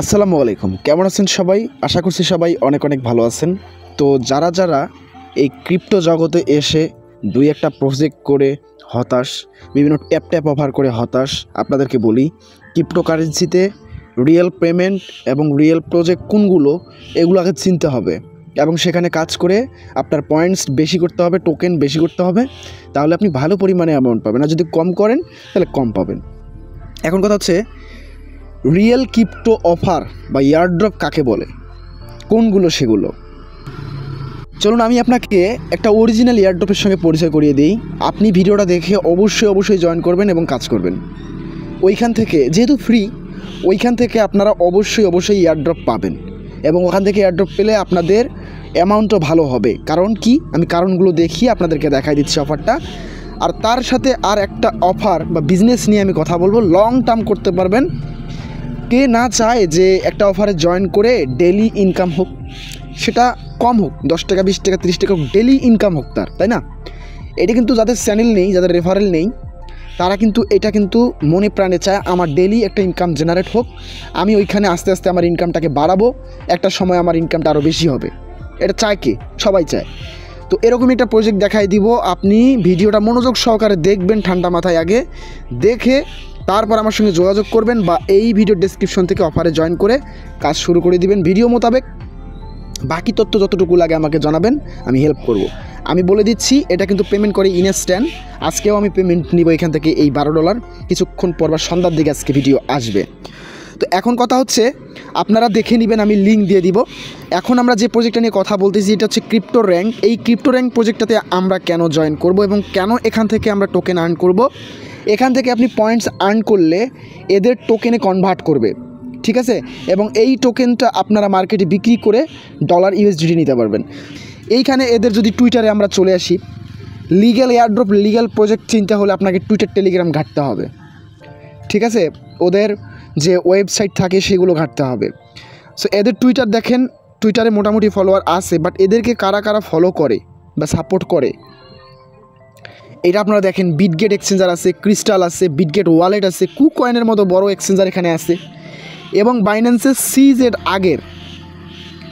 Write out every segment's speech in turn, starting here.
আসসালামু আলাইকুম, কেমন আছেন সবাই? আশা করছি সবাই অনেক অনেক ভালো আছেন। তো যারা যারা এই ক্রিপ্টো জগতে এসে দুই একটা প্রজেক্ট করে হতাশ, বিভিন্ন ট্যাপ অফার করে হতাশ, আপনাদেরকে বলি ক্রিপ্টোকারেন্সিতে রিয়েল পেমেন্ট এবং রিয়েল প্রজেক্ট কোনগুলো এগুলো আগে চিনতে হবে এবং সেখানে কাজ করে আপনার পয়েন্টস বেশি করতে হবে, টোকেন বেশি করতে হবে, তাহলে আপনি ভালো পরিমাণে অ্যামাউন্ট পাবেন। আর যদি কম করেন তাহলে কম পাবেন। এখন কথা হচ্ছে রিয়েল ক্রিপ্টো অফার বা ইয়ারড্রপ কাকে বলে, কোনগুলো সেগুলো। চলুন আমি আপনাকে একটা অরিজিনাল ইয়ারড্রপের সঙ্গে পরিচয় করিয়ে দিই। আপনি ভিডিওটা দেখে অবশ্যই জয়েন করবেন এবং কাজ করবেন। ওইখান থেকে যেহেতু ফ্রি, ওইখান থেকে আপনারা অবশ্যই ইয়ারড্রপ পাবেন এবং ওখান থেকে ইয়ারড্রপ পেলে আপনাদের অ্যামাউন্টও ভালো হবে। কারণ কি, আমি কারণগুলো দেখিয়ে আপনাদেরকে দেখাই দিচ্ছি অফারটা। আর তার সাথে আর একটা অফার বা বিজনেস নিয়ে আমি কথা বলবো, লং টার্ম করতে পারবেন। কে না চায় যে একটা অফারে জয়েন করে ডেলি ইনকাম হোক, সেটা কম হোক, 10 টাকা 20 টাকা 30 টাকা হোক, ডেলি ইনকাম হোক তার, তাই না? এটা কিন্তু যাদের চ্যানেল নেই, যাদের রেফারেল নেই, তারা কিন্তু এটা কিন্তু মনে প্রাণে চায় আমার ডেলি একটা ইনকাম জেনারেট হোক, আমি ওইখানে আস্তে আস্তে আমার ইনকামটাকে বাড়াবো, একটা সময় আমার ইনকামটা আরও বেশি হবে। এটা চায় কে? সবাই চায়। তো এরকমই একটা প্রজেক্ট দেখাই দিব। আপনি ভিডিওটা মনোযোগ সহকারে দেখবেন, ঠান্ডা মাথায় আগে দেখে তারপর আমার সঙ্গে যোগাযোগ করবেন বা এই ভিডিওর ডেসক্রিপশন থেকে অফারে জয়েন করে কাজ শুরু করে দিবেন ভিডিও মোতাবেক। বাকি তথ্য যতটুকু লাগে আমাকে জানাবেন, আমি হেল্প করব। আমি বলে দিচ্ছি এটা কিন্তু পেমেন্ট করে ইনস্ট্যান্ট। আজকেও আমি পেমেন্ট নিব এখান থেকে এই $12, কিছুক্ষণ পর বা সন্ধ্যার দিকে আজকে ভিডিও আসবে। তো এখন কথা হচ্ছে আপনারা দেখে নেবেন, আমি লিঙ্ক দিয়ে দিব। এখন আমরা যে প্রজেক্টটা নিয়ে কথা বলতেছি এটা হচ্ছে ক্রিপ্টো র্যাঙ্ক। এই ক্রিপ্টো র্যাঙ্ক প্রজেক্টটাতে আমরা কেন জয়েন করব এবং কেন এখান থেকে আমরা টোকেন আর্ন করব। এখান থেকে আপনি পয়েন্টস আর্ন করলে এদের টোকেনে কনভার্ট করবে, ঠিক আছে? এবং এই টোকেনটা আপনারা মার্কেটে বিক্রি করে ডলার USDT নিতে পারবেন। এইখানে এদের যদি টুইটারে আমরা চলে আসি, লিগ্যাল এয়ারড্রপ লিগ্যাল প্রজেক্ট চিনতে হলে আপনাকে টুইটার টেলিগ্রাম ঘাঁটতে হবে, ঠিক আছে? ওদের যে ওয়েবসাইট থাকে সেগুলো ঘাঁটতে হবে। সো এদের টুইটার দেখেন, টুইটারে মোটামুটি ফলোয়ার আছে, বাট এদেরকে কারা কারা ফলো করে বা সাপোর্ট করে এটা আপনারা দেখেন। বিটগেট এক্সচেঞ্জার আছে, ক্রিস্টাল আছে, বিটগেট ওয়ালেট আছে, কুকয়েনের মতো বড় এক্সচেঞ্জার এখানে আছে এবং বাইন্যান্সের CZ আগের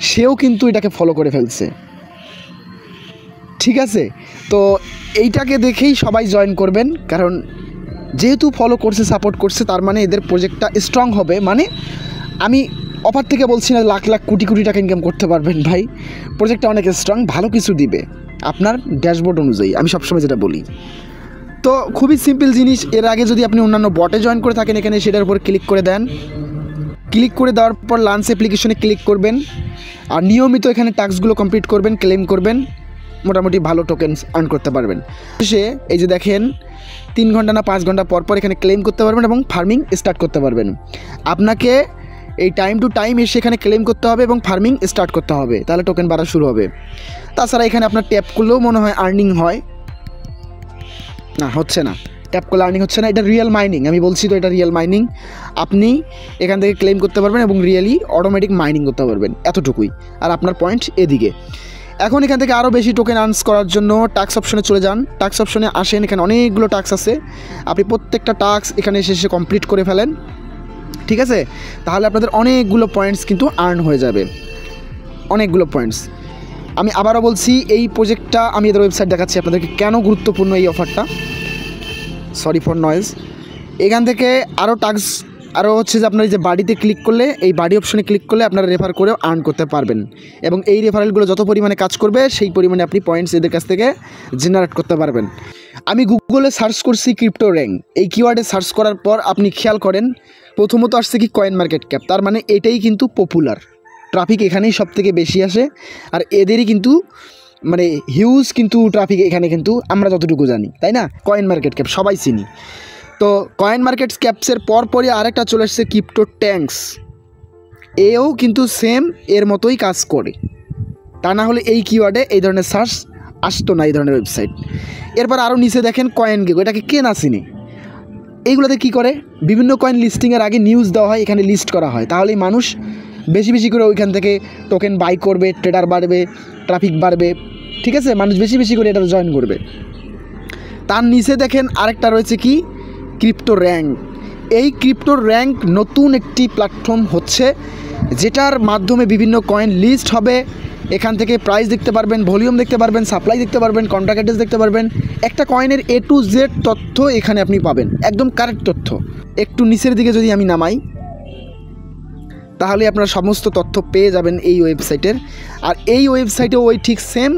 সেও কিন্তু এটাকে ফলো করে ফেলছে, ঠিক আছে? তো এইটাকে দেখেই সবাই জয়েন করবেন, কারণ যেহেতু ফলো করছে, সাপোর্ট করছে, তার মানে এদের প্রজেক্টটা স্ট্রং হবে। মানে আমি অফার থেকে বলছি না লাখ লাখ কোটি কোটি টাকা ইনকাম করতে পারবেন ভাই, প্রজেক্টটা অনেক স্ট্রং, ভালো কিছু দিবে আপনার ড্যাশবোর্ড অনুযায়ী, আমি সবসময় যেটা বলি। তো খুবই সিম্পল জিনিস। এর আগে যদি আপনি অন্যান্য বটে জয়েন করে থাকেন, এখানে সেটার উপর ক্লিক করে দেন। ক্লিক করে দেওয়ার পর লাঞ্চ অ্যাপ্লিকেশনে ক্লিক করবেন আর নিয়মিত এখানে টাস্কগুলো কমপ্লিট করবেন, ক্লেম করবেন, মোটামুটি ভালো টোকেনস আর্ন করতে পারবেন। সে এই যে দেখেন 3 ঘন্টা না 5 ঘন্টা পর এখানে ক্লেম করতে পারবেন এবং ফার্মিং স্টার্ট করতে পারবেন। আপনাকে এই টাইম টু টাইম এসে এখানে ক্লেম করতে হবে এবং ফার্মিং স্টার্ট করতে হবে, তাহলে টোকেন বাড়া শুরু হবে। তাছাড়া এখানে আপনার ট্যাপ করলেও মনে হয় আর্নিং হয় না, হচ্ছে না, ট্যাপ করলে আর্নিং হচ্ছে না। এটা রিয়েল মাইনিং, আমি বলছি তো এটা রিয়েল মাইনিং। আপনি এখান থেকে ক্লেম করতে পারবেন এবং রিয়েলি অটোমেটিক মাইনিং করতে পারবেন, এতটুকুই। আর আপনার পয়েন্ট এদিকে। এখন এখান থেকে আরও বেশি টোকেন আর্নস করার জন্য টাস্ক অপশনে চলে যান। টাস্ক অপশনে আসেন, এখানে অনেকগুলো টাস্ক আছে, আপনি প্রত্যেকটা টাস্ক এখানে এসে কমপ্লিট করে ফেলেন, ঠিক আছে? তাহলে আপনাদের অনেকগুলো পয়েন্টস কিন্তু আর্ন হয়ে যাবে, অনেকগুলো পয়েন্টস। আমি আবারও বলছি, এই প্রজেক্টটা আমি এদের ওয়েবসাইট দেখাচ্ছি আপনাদেরকে কেন গুরুত্বপূর্ণ এই অফারটা। Sorry for noise. এখান থেকে আরও টাস্ক আরও হচ্ছে যে আপনার যে বাড়িতে ক্লিক করলে, এই বাড়ি অপশনে ক্লিক করলে আপনারা রেফার করেও আর্ন করতে পারবেন এবং এই রেফারেলগুলো যত পরিমাণে কাজ করবে সেই পরিমাণে আপনি পয়েন্টস এদের কাছ থেকে জেনারেট করতে পারবেন। আমি গুগলে সার্চ করছি ক্রিপ্টো র্যাঙ্ক, এই কিওয়ার্ডে সার্চ করার পর আপনি খেয়াল করেন প্রথমত আসছে কি কয়েন মার্কেট ক্যাপ, তার মানে এটাই কিন্তু পপুলার, ট্রাফিক এখানেই সব থেকে বেশি আসে আর এদেরই কিন্তু মানে হিউজ কিন্তু ট্রাফিক এখানে, কিন্তু আমরা যতটুকু জানি, তাই না? কয়েন মার্কেট ক্যাপ সবাই চিনি। তো কয়েন মার্কেট ক্যাপসের পরই আরেকটা চলে আসছে ক্রিপ্টো ট্যাঙ্কস, এও কিন্তু সেম এর মতোই কাজ করে। তা না হলে এই কিওয়ার্ডে এই ধরনের সার্চ আসতো না, এই ধরনের ওয়েবসাইট। এরপর আরও নিচে দেখেন কয়েন গেগো, এটাকে কে না চিনি। এইগুলোতে কী করে, বিভিন্ন কয়েন লিস্টিংয়ের আগে নিউজ দেওয়া হয়, এখানে লিস্ট করা হয়, তাহলেই মানুষ বেশি করে ওইখান থেকে টোকেন বাই করবে, ট্রেডার বাড়বে, ট্রাফিক বাড়বে, ঠিক আছে? মানুষ বেশি করে এটা জয়েন করবে। তার নিচে দেখেন আরেকটা রয়েছে কি ক্রিপ্টো র্যাঙ্ক। এই ক্রিপ্টোর র্যাঙ্ক নতুন একটি প্ল্যাটফর্ম হচ্ছে, যেটার মাধ্যমে বিভিন্ন কয়েন লিস্ট হবে। এখান থেকে প্রাইস দেখতে পারবেন, ভলিউম দেখতে পারবেন, সাপ্লাই দেখতে পারবেন, কন্ট্রাক্ট অ্যাড্রেস দেখতে পারবেন। একটা কয়েনের A to Z তথ্য এখানে আপনি পাবেন, একদম কারেক্ট তথ্য। একটু নিচের দিকে যদি আমি নামাই, তাহলে আপনারা সমস্ত তথ্য পেয়ে যাবেন এই ওয়েবসাইটের। আর এই ওয়েবসাইটে ওই ঠিক সেম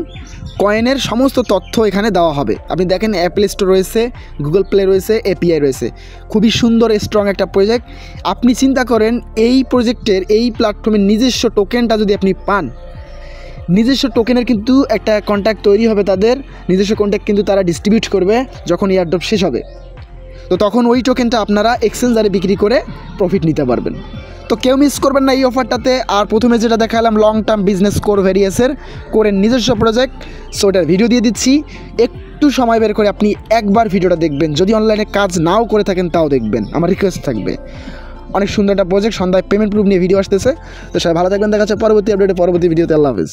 কয়েনের সমস্ত তথ্য এখানে দেওয়া হবে। আপনি দেখেন অ্যাপল স্টোর রয়েছে, গুগল প্লে রয়েছে, API রয়েছে। খুবই সুন্দর স্ট্রং একটা প্রজেক্ট। আপনি চিন্তা করেন এই প্রজেক্টের, এই প্ল্যাটফর্মের নিজস্ব টোকেনটা যদি আপনি পান, নিজস্ব টোকেনের কিন্তু একটা কন্ট্যাক্ট তৈরি হবে, তাদের নিজস্ব কন্ট্যাক্ট কিন্তু তারা ডিস্ট্রিবিউট করবে যখন এয়ারড্রপ শেষ হবে। তো তখন ওই টোকেনটা আপনারা এক্সচেঞ্জারে বিক্রি করে প্রফিট নিতে পারবেন। তো কেউ মিস করবেন না এই অফারটাতে। আর প্রথমে যেটা দেখালাম লং টার্ম বিজনেস কোর ভেরিয়াসের কোরের নিজস্ব প্রজেক্ট, সো এটার ভিডিও দিয়ে দিচ্ছি। একটু সময় বের করে আপনি একবার ভিডিওটা দেখবেন, যদি অনলাইনে কাজ নাও করে থাকেন তাও দেখবেন, আমার রিকোয়েস্ট থাকবে। অনেক সুন্দর একটা প্রজেক্ট। সন্ধ্যায় পেমেন্ট প্রুফ নিয়ে ভিডিও আসতেছে। তো সবাই ভালো থাকবেন, দেখা যাচ্ছে পরবর্তী আপডেটে, পরবর্তী ভিডিওতে। আল্লাহ হাফেজ।